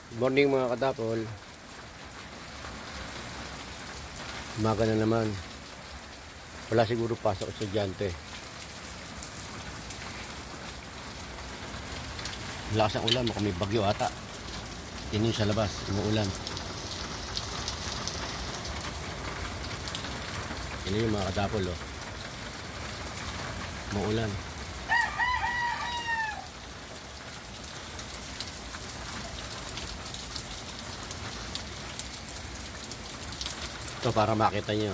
Good morning mga kadapol. Umaga na naman. Wala siguro pasok estudyante. Lakas ang ulan, baka may bagyo ata. Yan yung sa labas, umuulan. Yan yung mga kadapol, oh. Umuulan. Ito para makita nyo.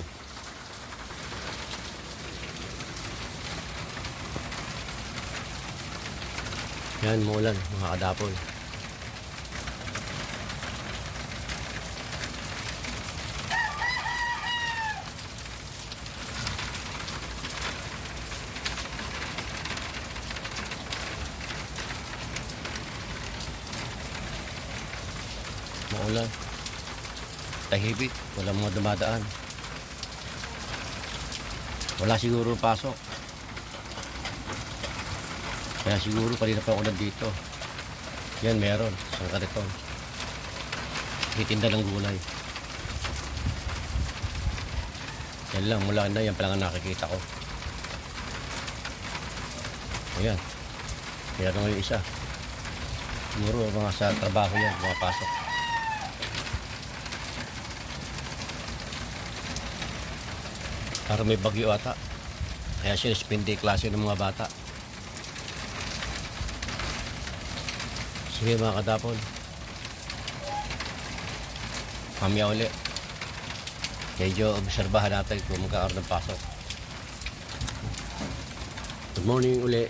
Yan, umuulan mga kadapol. Maulan, tahimik, walang mga dumadaan, wala siguro pasok, kaya siguro kanina pa ako nandito. Yan, meron isang kariton, titinda ng gulay. Yan lang, mula na yan pa lang ang nakikita ko. Ayan, meron yung isa, siguro mga sa trabaho yan, mga pasok. Para may bagyo ata, kaya sinuspindi klase ng mga bata. Sige mga kadapol, mamaya uli medyo obserbahan natin kung magkakaroon ng pasok. Good morning uli.